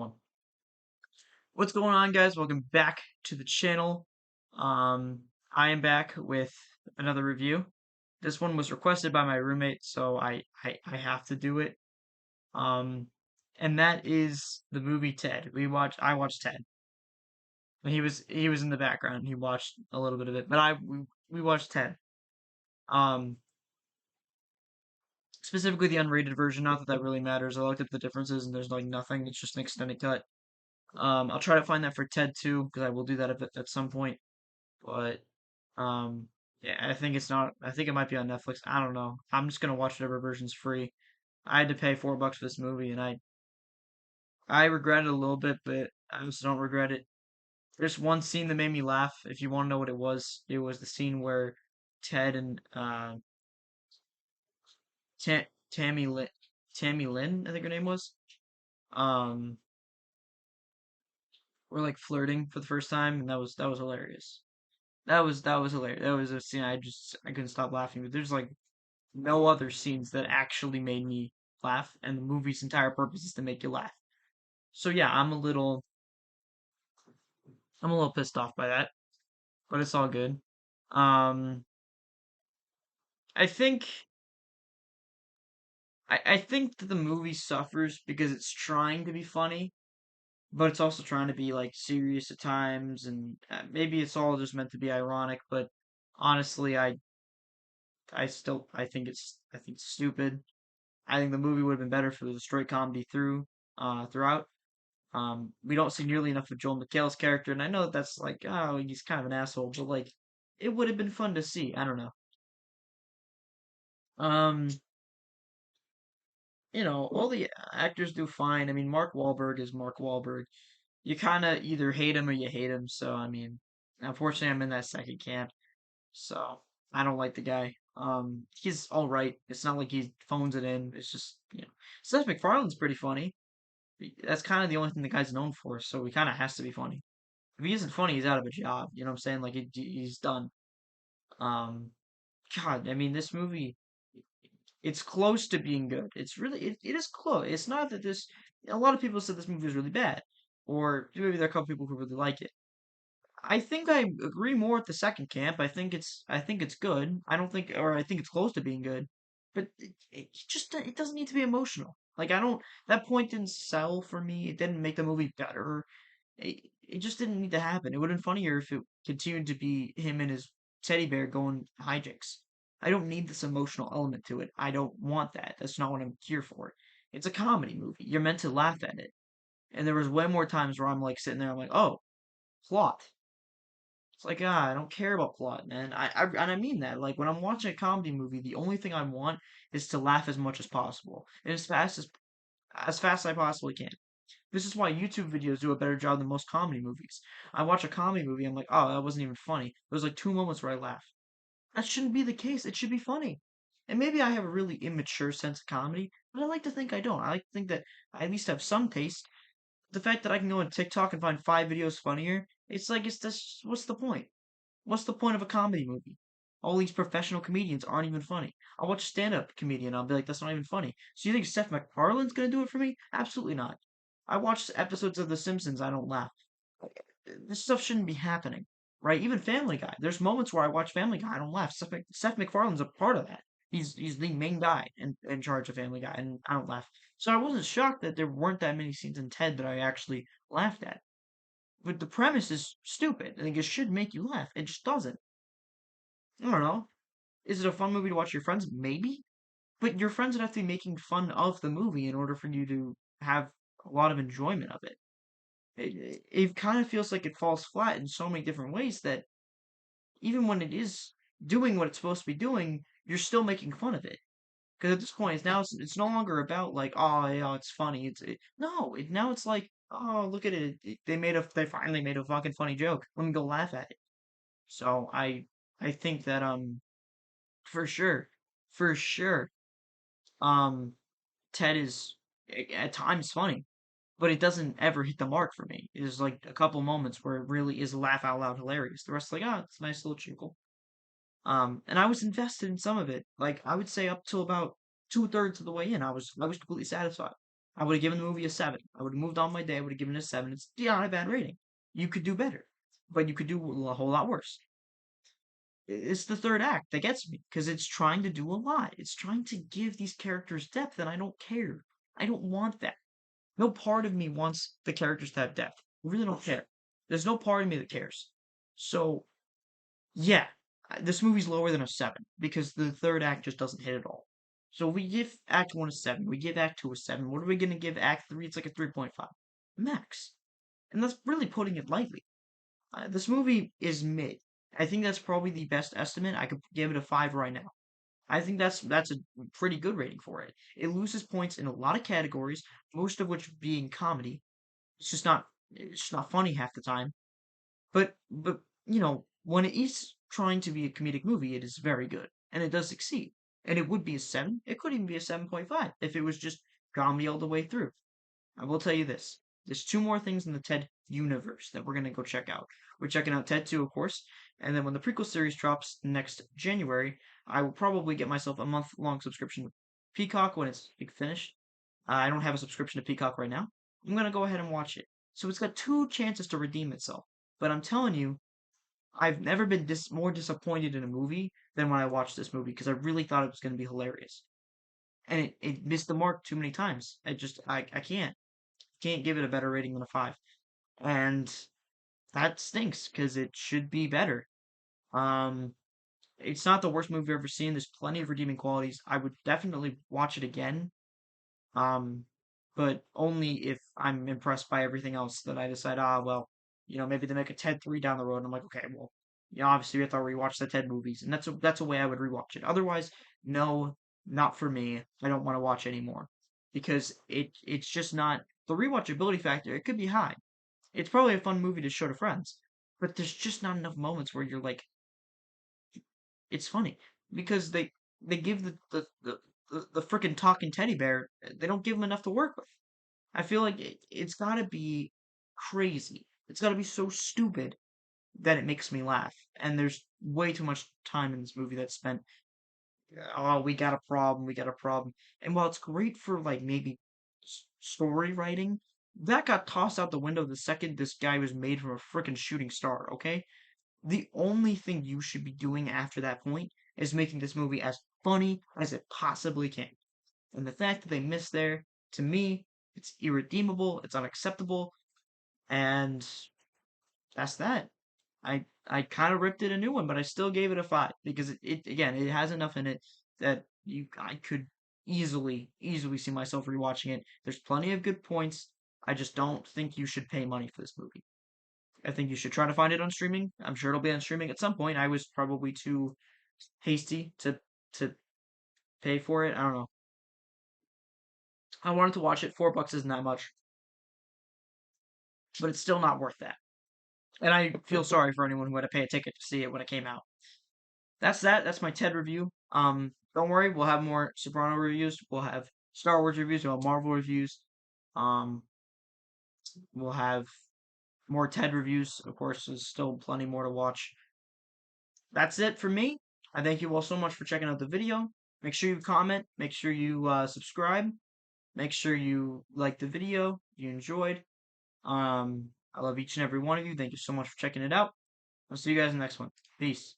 one. What's going on, guys? Welcome back to the channel. I am back with another review. This one was requested by my roommate, so I have to do it. Um, and that is the movie Ted. I watched Ted. He was in the background. He watched a little bit of it, but we watched Ted. Um, Specifically the unrated version. Not that that really matters. I looked at the differences, and there's like nothing. It's just an extended cut. I'll try to find that for Ted too, because I will do that at some point. But um, yeah, I think it's not. I think it might be on Netflix. I don't know. I'm just gonna watch whatever version's free. I had to pay $4 for this movie, and I regret it a little bit, but I also don't regret it. There's one scene that made me laugh. If you want to know what it was the scene where Ted and Ta Tammy Lynn, Tammy Lynn, I think her name was, um, were like flirting for the first time, and that was hilarious. That was hilarious. That was a scene I couldn't stop laughing. But there's like no other scenes that actually made me laugh, and the movie's entire purpose is to make you laugh. So yeah, I'm a little pissed off by that, but it's all good. Um, I think I think that the movie suffers because it's trying to be funny, but it's also trying to be like serious at times, and maybe it's all just meant to be ironic. But honestly, I think it's stupid. I think the movie would have been better if it was a straight comedy throughout. We don't see nearly enough of Joel McHale's character, and I know that that's like, oh, he's kind of an asshole, but like, it would have been fun to see. I don't know. Um, all the actors do fine. I mean, Mark Wahlberg is Mark Wahlberg. You kind of either hate him or you hate him. So I mean, unfortunately, I'm in that second camp. So I don't like the guy. He's all right. It's not like he phones it in. It's just Seth MacFarlane's pretty funny. That's kind of the only thing the guy's known for. So he kind of has to be funny. If he isn't funny, he's out of a job. You know what I'm saying? Like he's done. Um, God, I mean, this movie, it's close to being good. It is close. It's not that this. A lot of people said this movie is really bad, or maybe there are a couple people who really like it. I think I agree more with the second camp. I think it's good. I don't think, or I think it's close to being good, but it doesn't need to be emotional. Like I don't. That point didn't sell for me. It didn't make the movie better. It just didn't need to happen. It would have been funnier if it continued to be him and his teddy bear going hijinks. I don't need this emotional element to it. I don't want that. That's not what I'm here for. It's a comedy movie. You're meant to laugh at it. And there was way more times where I'm like sitting there, I'm like, oh, plot. It's like, I don't care about plot, man. And I mean that. Like when I'm watching a comedy movie, the only thing I want is to laugh as much as possible and as fast as I possibly can. This is why YouTube videos do a better job than most comedy movies. I watch a comedy movie, I'm like, oh, that wasn't even funny. There was like 2 moments where I laughed. That shouldn't be the case. It should be funny. And maybe I have a really immature sense of comedy, but I like to think I don't. I like to think that I at least have some taste. The fact that I can go on TikTok and find 5 videos funnier, it's just what's the point? What's the point of a comedy movie? All these professional comedians aren't even funny. I'll watch a stand-up comedian, I'll be like, that's not even funny. So you think Seth MacFarlane's gonna do it for me? Absolutely not. I watch episodes of The Simpsons, I don't laugh. This stuff shouldn't be happening, right? Even Family Guy. There's moments where I watch Family Guy, I don't laugh. Seth MacFarlane's a part of that. He's the main guy in charge of Family Guy, and I don't laugh. So I wasn't shocked that there weren't that many scenes in Ted that I actually laughed at. But the premise is stupid. I think it should make you laugh. It just doesn't. I don't know. Is it a fun movie to watch with your friends? Maybe. But your friends would have to be making fun of the movie in order for you to have a lot of enjoyment of it. It kind of feels like it falls flat in so many different ways that even when it is doing what it's supposed to be doing, you're still making fun of it. Because at this point, it's no longer about like, oh yeah, it's funny. No, now it's like, oh, look at it. They finally made a fucking funny joke. Let me go laugh at it. So I think that for sure, for sure, um Ted is at times funny, but it doesn't ever hit the mark for me. There's like a couple moments where it really is laugh out loud hilarious. The rest like, it's a nice little chuckle. And I was invested in some of it. Like I would say up till about 2/3 of the way in, I was completely satisfied. I would have given the movie a 7. I would have moved on my day. I would have given it a 7. It's not a bad rating. You could do better, but you could do a whole lot worse. It's the third act that gets me because it's trying to do a lot. It's trying to give these characters depth, and I don't care. I don't want that. No part of me wants the characters to have depth. I really don't care. There's no part of me that cares. So, yeah, this movie's lower than a 7 because the third act just doesn't hit at all. So we give Act 1 a 7. We give Act 2 a 7. What are we going to give Act 3? It's like a 3.5 max. And that's really putting it lightly. This movie is mid. I think that's probably the best estimate. I could give it a 5 right now. I think that's a pretty good rating for it. It loses points in a lot of categories, most of which being comedy. It's just not funny half the time. But when it is trying to be a comedic movie, it is very good. And it does succeed. And it would be a 7. It could even be a 7.5 if it was just comedy all the way through. I will tell you this. There's two more things in the TED universe that we're going to go check out. We're checking out TED 2, of course, and then when the prequel series drops next January, I will probably get myself a month-long subscription to Peacock when it's finished. I don't have a subscription to Peacock right now. I'm going to go ahead and watch it. So it's got two chances to redeem itself. But I'm telling you, I've never been more disappointed in a movie than when I watched this movie because I really thought it was going to be hilarious. And it missed the mark too many times. I can't give it a better rating than a 5. And that stinks because it should be better. Um, it's not the worst movie I've ever seen. There's plenty of redeeming qualities. I would definitely watch it again. Um, but only if I'm impressed by everything else that I decide, well, maybe they make a Ted 3 down the road. And I'm like, okay, well, obviously we have to rewatch the Ted movies. And that's a way I would rewatch it. Otherwise, no, not for me. I don't want to watch anymore because it's just not the rewatchability factor. It could be high. It's probably a fun movie to show to friends, but there's just not enough moments where you're like, it's funny because they give the freaking talking teddy bear. They don't give him enough to work with. I feel like it's got to be crazy. It's got to be so stupid that it makes me laugh. And there's way too much time in this movie that's spent. Oh, we got a problem. We got a problem. And while it's great for like maybe story writing, that got tossed out the window the second this guy was made from a freaking shooting star. Okay, the only thing you should be doing after that point is making this movie as funny as it possibly can. And the fact that they missed there, to me, it's irredeemable, it's unacceptable, and that's that. I kind of ripped it a new one, but I still gave it a 5 because it again it has enough in it that I could easily see myself rewatching it. There's plenty of good points. I just don't think you should pay money for this movie. I think you should try to find it on streaming. I'm sure it'll be on streaming at some point. I was probably too hasty to pay for it. I don't know. I wanted to watch it. $4 isn't that much, but it's still not worth that. And I feel sorry for anyone who had to pay a ticket to see it when it came out. That's that. That's my TED review. Don't worry, we'll have more Soprano reviews. We'll have Star Wars reviews. We'll have Marvel reviews. Um, we'll have more TED reviews. Of course, there's still plenty more to watch. That's it for me. I thank you all so much for checking out the video. Make sure you comment. Make sure you subscribe. Make sure you like the video. You enjoyed. I love each and every one of you. Thank you so much for checking it out. I'll see you guys in the next one. Peace.